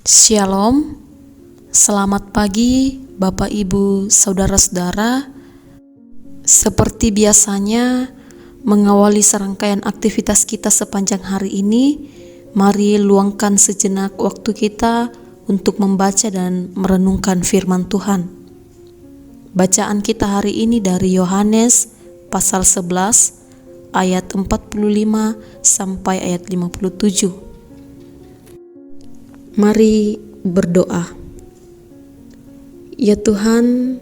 Shalom, selamat pagi Bapak Ibu Saudara-saudara. Seperti biasanya mengawali serangkaian aktivitas kita sepanjang hari ini, mari luangkan sejenak waktu kita untuk membaca dan merenungkan firman Tuhan. Bacaan kita hari ini dari Yohanes pasal 11 ayat 45 sampai ayat 57. Mari berdoa. Ya Tuhan,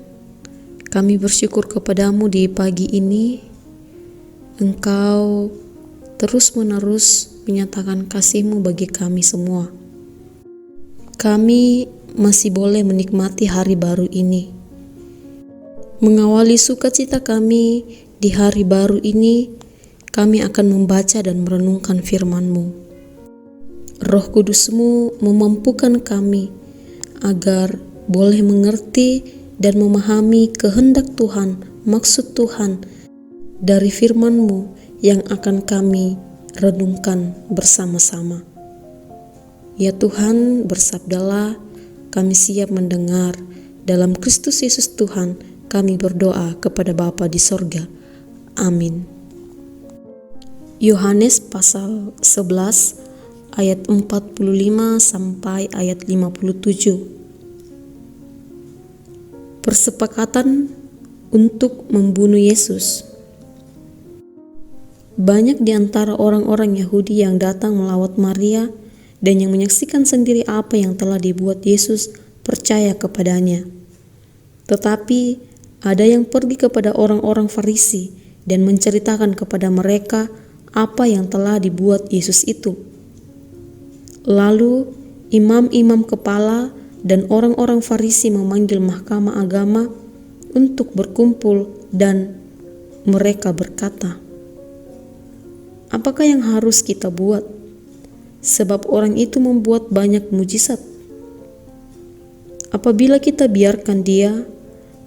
kami bersyukur kepadamu di pagi ini. Engkau terus-menerus menyatakan kasih-Mu bagi kami semua. Kami masih boleh menikmati hari baru ini. Mengawali sukacita kami di hari baru ini, kami akan membaca dan merenungkan firman-Mu. Roh Kudus-Mu memampukan kami agar boleh mengerti dan memahami kehendak Tuhan, maksud Tuhan dari firman-Mu yang akan kami renungkan bersama-sama. Ya Tuhan, bersabdalah, kami siap mendengar. Dalam Kristus Yesus Tuhan, kami berdoa kepada Bapa di sorga. Amin. Yohanes pasal 11 ayat 45 sampai ayat 57. Persepakatan untuk membunuh Yesus. Banyak di antara orang-orang Yahudi yang datang melawat Maria dan yang menyaksikan sendiri apa yang telah dibuat Yesus percaya kepadanya. Tetapi ada yang pergi kepada orang-orang Farisi dan menceritakan kepada mereka apa yang telah dibuat Yesus itu. Lalu imam-imam kepala dan orang-orang Farisi memanggil mahkamah agama untuk berkumpul dan mereka berkata, "Apakah yang harus kita buat? Sebab orang itu membuat banyak mujizat. Apabila kita biarkan dia,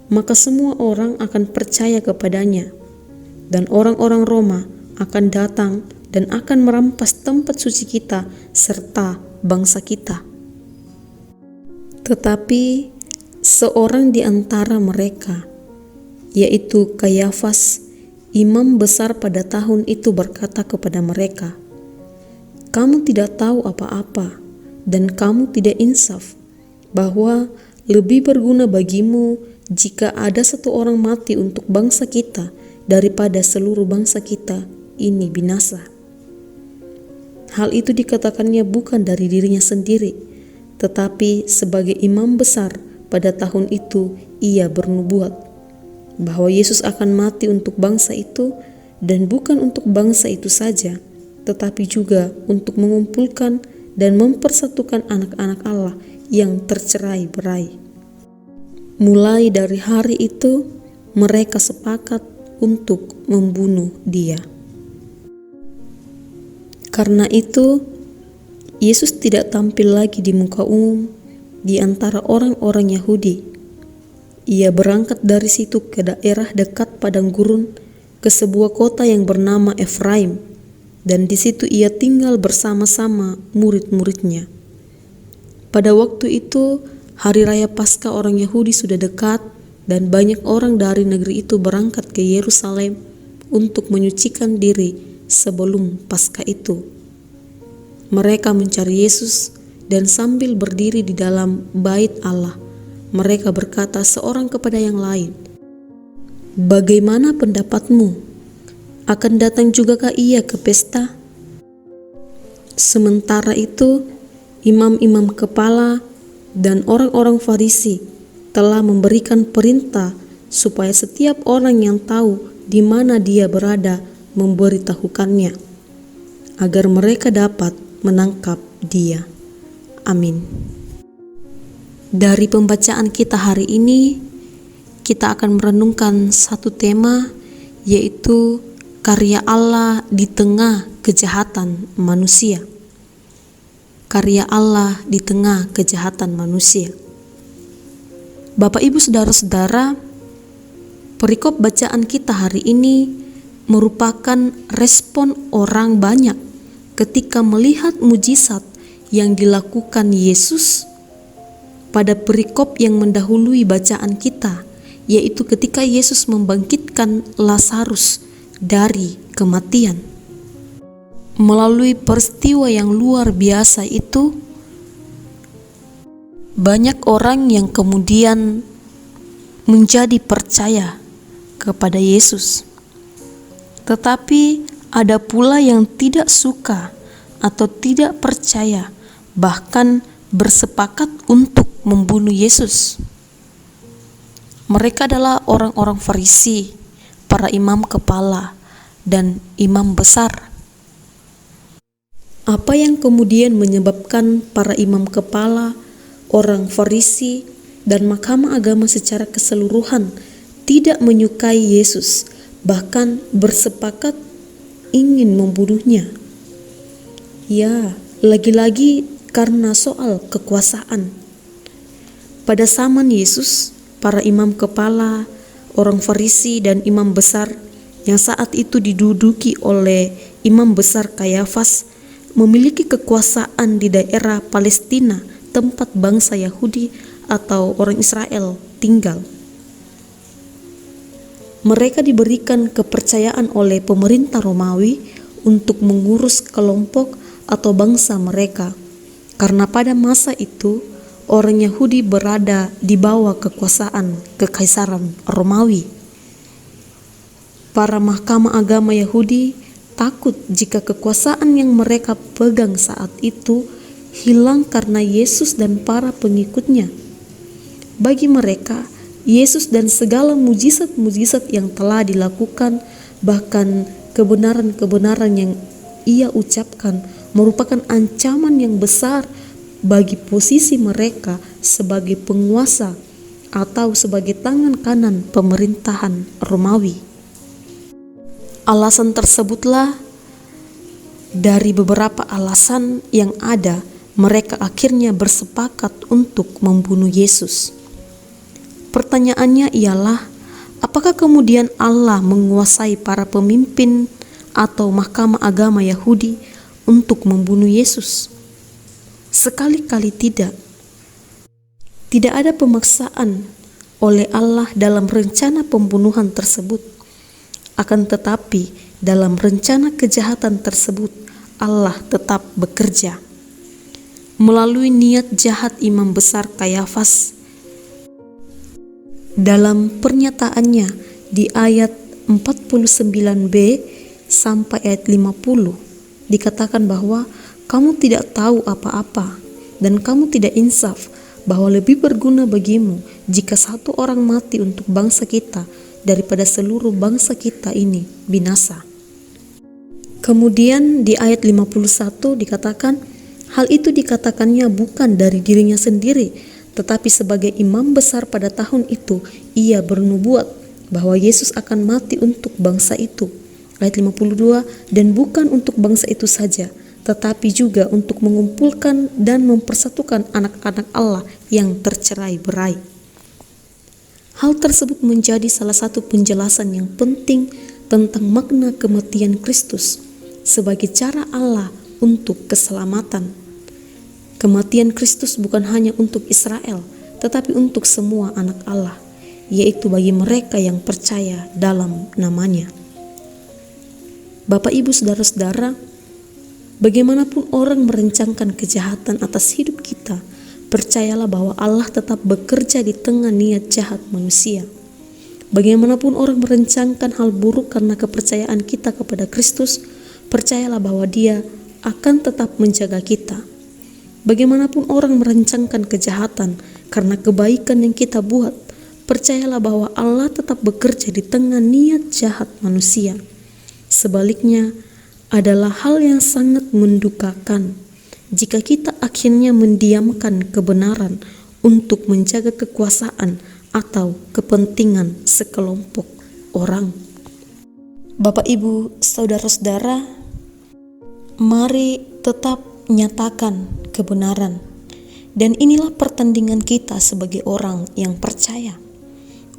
maka semua orang akan percaya kepadanya, dan orang-orang Roma akan datang dan akan merampas tempat suci kita serta bangsa kita." Tetapi seorang di antara mereka, yaitu Kayafas, imam besar pada tahun itu, berkata kepada mereka, "Kamu tidak tahu apa-apa dan kamu tidak insaf bahwa lebih berguna bagimu jika ada satu orang mati untuk bangsa kita daripada seluruh bangsa kita ini binasa." Hal itu dikatakannya bukan dari dirinya sendiri, tetapi sebagai imam besar pada tahun itu ia bernubuat bahwa Yesus akan mati untuk bangsa itu, dan bukan untuk bangsa itu saja, tetapi juga untuk mengumpulkan dan mempersatukan anak-anak Allah yang tercerai-berai. Mulai dari hari itu mereka sepakat untuk membunuh Dia. Karena itu, Yesus tidak tampil lagi di muka umum di antara orang-orang Yahudi. Ia berangkat dari situ ke daerah dekat padang gurun, ke sebuah kota yang bernama Efraim, dan di situ ia tinggal bersama-sama murid-muridnya. Pada waktu itu, hari raya Paskah orang Yahudi sudah dekat, dan banyak orang dari negeri itu berangkat ke Yerusalem untuk menyucikan diri sebelum Paskah itu. Mereka mencari Yesus, dan sambil berdiri di dalam bait Allah, mereka berkata seorang kepada yang lain, "Bagaimana pendapatmu? Akan datang jugakah ia ke pesta?" Sementara itu, imam-imam kepala dan orang-orang Farisi telah memberikan perintah supaya setiap orang yang tahu di mana dia berada memberitahukannya, agar mereka dapat menangkap dia. Amin. Dari pembacaan kita hari ini, kita akan merenungkan satu tema, yaitu karya Allah di tengah kejahatan manusia. Karya Allah di tengah kejahatan manusia. Bapak Ibu Saudara-saudara, perikop bacaan kita hari ini merupakan respon orang banyak ketika melihat mujizat yang dilakukan Yesus pada perikop yang mendahului bacaan kita, yaitu ketika Yesus membangkitkan Lazarus dari kematian. Melalui peristiwa yang luar biasa itu, banyak orang yang kemudian menjadi percaya kepada Yesus. Tetapi ada pula yang tidak suka atau tidak percaya, bahkan bersepakat untuk membunuh Yesus. Mereka adalah orang-orang Farisi, para imam kepala, dan imam besar. Apa yang kemudian menyebabkan para imam kepala, orang Farisi, dan mahkamah agama secara keseluruhan tidak menyukai Yesus, bahkan bersepakat ingin membunuhnya? Ya, lagi-lagi karena soal kekuasaan. Pada zaman Yesus, para imam kepala, orang Farisi, dan imam besar yang saat itu diduduki oleh imam besar Kayafas memiliki kekuasaan di daerah Palestina, tempat bangsa Yahudi atau orang Israel tinggal. Mereka diberikan kepercayaan oleh pemerintah Romawi untuk mengurus kelompok atau bangsa mereka, karena pada masa itu orang Yahudi berada di bawah kekuasaan kekaisaran Romawi. Para mahkamah agama Yahudi takut jika kekuasaan yang mereka pegang saat itu hilang karena Yesus dan para pengikutnya. Bagi mereka, Yesus dan segala mujizat-mujizat yang telah dilakukan, bahkan kebenaran-kebenaran yang ia ucapkan, merupakan ancaman yang besar bagi posisi mereka sebagai penguasa atau sebagai tangan kanan pemerintahan Romawi. Alasan tersebutlah dari beberapa alasan yang ada, mereka akhirnya bersepakat untuk membunuh Yesus. Pertanyaannya ialah, apakah kemudian Allah menguasai para pemimpin atau mahkamah agama Yahudi untuk membunuh Yesus? Sekali-kali tidak. Tidak ada pemaksaan oleh Allah dalam rencana pembunuhan tersebut. Akan tetapi, dalam rencana kejahatan tersebut, Allah tetap bekerja. Melalui niat jahat imam besar Kayafas, dalam pernyataannya di ayat 49b sampai ayat 50 dikatakan bahwa kamu tidak tahu apa-apa dan kamu tidak insaf bahwa lebih berguna bagimu jika satu orang mati untuk bangsa kita daripada seluruh bangsa kita ini binasa. Kemudian di ayat 51 dikatakan, hal itu dikatakannya bukan dari dirinya sendiri, tetapi sebagai imam besar pada tahun itu, ia bernubuat bahwa Yesus akan mati untuk bangsa itu. Ayat 52, dan bukan untuk bangsa itu saja, tetapi juga untuk mengumpulkan dan mempersatukan anak-anak Allah yang tercerai-berai. Hal tersebut menjadi salah satu penjelasan yang penting tentang makna kematian Kristus sebagai cara Allah untuk keselamatan. Kematian Kristus bukan hanya untuk Israel, tetapi untuk semua anak Allah, yaitu bagi mereka yang percaya dalam namanya. Bapak, Ibu, Saudara-saudara, bagaimanapun orang merencangkan kejahatan atas hidup kita, percayalah bahwa Allah tetap bekerja di tengah niat jahat manusia. Bagaimanapun orang merencangkan hal buruk karena kepercayaan kita kepada Kristus, percayalah bahwa Dia akan tetap menjaga kita. Bagaimanapun orang merencangkan kejahatan karena kebaikan yang kita buat, percayalah bahwa Allah tetap bekerja di tengah niat jahat manusia. Sebaliknya, adalah hal yang sangat mendukakan jika kita akhirnya mendiamkan kebenaran untuk menjaga kekuasaan atau kepentingan sekelompok orang. Bapak, Ibu, Saudara-saudara, mari tetap nyatakan kebenaran. Dan inilah pertandingan kita sebagai orang yang percaya,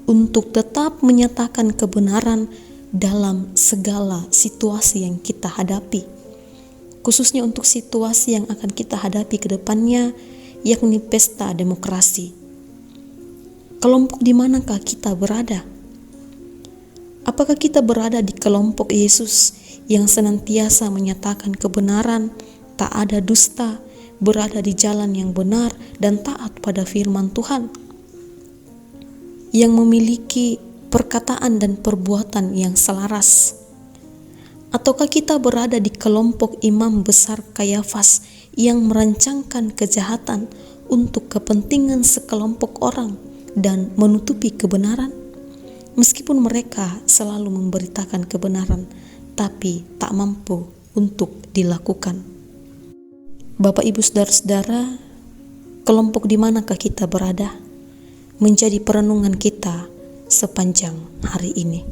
untuk tetap menyatakan kebenaran dalam segala situasi yang kita hadapi. Khususnya untuk situasi yang akan kita hadapi ke depannya, yakni pesta demokrasi. Kelompok di manakah kita berada? Apakah kita berada di kelompok Yesus yang senantiasa menyatakan kebenaran, tak ada dusta, berada di jalan yang benar dan taat pada firman Tuhan, yang memiliki perkataan dan perbuatan yang selaras? Ataukah kita berada di kelompok imam besar Kayafas yang merancangkan kejahatan untuk kepentingan sekelompok orang dan menutupi kebenaran? Meskipun mereka selalu memberitakan kebenaran, tapi tak mampu untuk dilakukan. Bapak, Ibu, Saudara-saudara, kelompok di manakah kita berada? Menjadi perenungan kita sepanjang hari ini.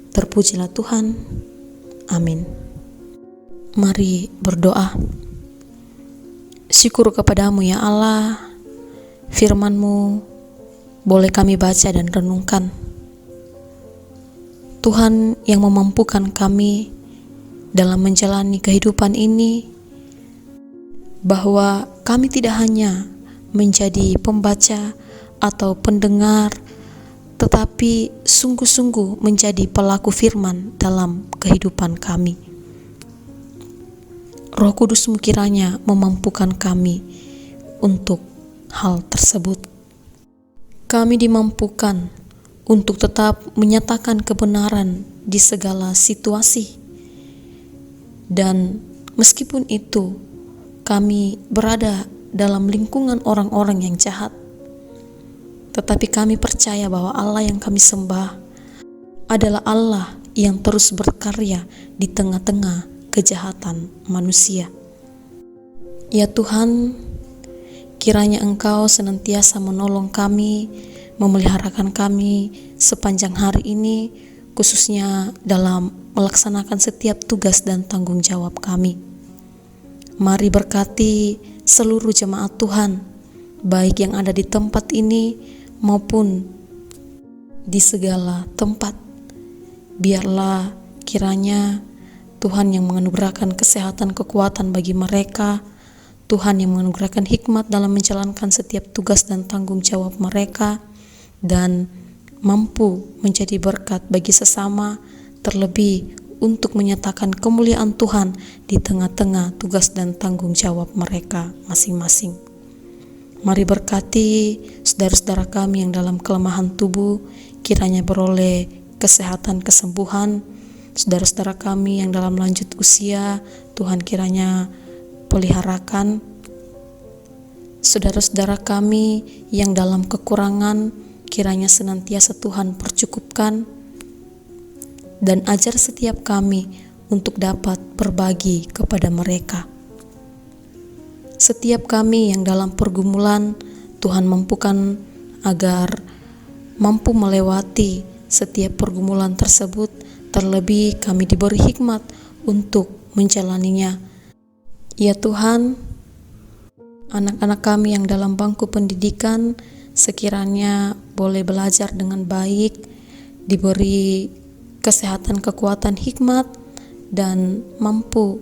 Terpujilah Tuhan. Amin. Mari berdoa. Syukur kepadamu ya Allah, firman-Mu boleh kami baca dan renungkan. Tuhan yang memampukan kami dalam menjalani kehidupan ini, bahwa kami tidak hanya menjadi pembaca atau pendengar, tetapi sungguh-sungguh menjadi pelaku firman dalam kehidupan kami. Roh Kudus-Mu kiranya memampukan kami untuk hal tersebut. Kami dimampukan untuk tetap menyatakan kebenaran di segala situasi. Dan meskipun itu kami berada dalam lingkungan orang-orang yang jahat, tetapi kami percaya bahwa Allah yang kami sembah adalah Allah yang terus berkarya di tengah-tengah kejahatan manusia. Ya Tuhan, kiranya Engkau senantiasa menolong kami, memeliharakan kami sepanjang hari ini, khususnya dalam melaksanakan setiap tugas dan tanggung jawab kami. Mari berkati seluruh jemaat Tuhan, baik yang ada di tempat ini maupun di segala tempat. Biarlah kiranya Tuhan yang menganugerahkan kesehatan, kekuatan bagi mereka, Tuhan yang menganugerahkan hikmat dalam menjalankan setiap tugas dan tanggung jawab mereka, dan mampu menjadi berkat bagi sesama, terlebih untuk menyatakan kemuliaan Tuhan di tengah-tengah tugas dan tanggung jawab mereka masing-masing. Mari berkati saudara-saudara kami yang dalam kelemahan tubuh, kiranya beroleh kesehatan, kesembuhan. Saudara-saudara kami yang dalam lanjut usia, Tuhan kiranya peliharakan. Saudara-saudara kami yang dalam kekurangan, kiranya senantiasa Tuhan percukupkan. Dan ajar setiap kami untuk dapat berbagi kepada mereka. Setiap kami yang dalam pergumulan, Tuhan mampukan agar mampu melewati setiap pergumulan tersebut, terlebih kami diberi hikmat untuk menjalaninya. Ya Tuhan, anak-anak kami yang dalam bangku pendidikan sekiranya boleh belajar dengan baik, diberi kesehatan, kekuatan, hikmat, dan mampu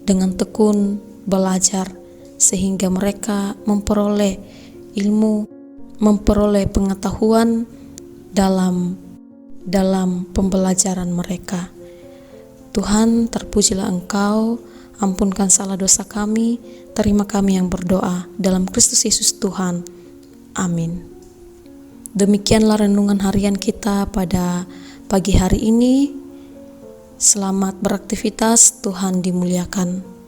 dengan tekun belajar, sehingga mereka memperoleh ilmu, memperoleh pengetahuan dalam pembelajaran mereka. Tuhan, terpujilah Engkau, ampunkan salah dosa kami, terima kami yang berdoa dalam Kristus Yesus Tuhan. Amin. Demikianlah renungan harian kita pada pagi hari ini. Selamat beraktivitas, Tuhan dimuliakan.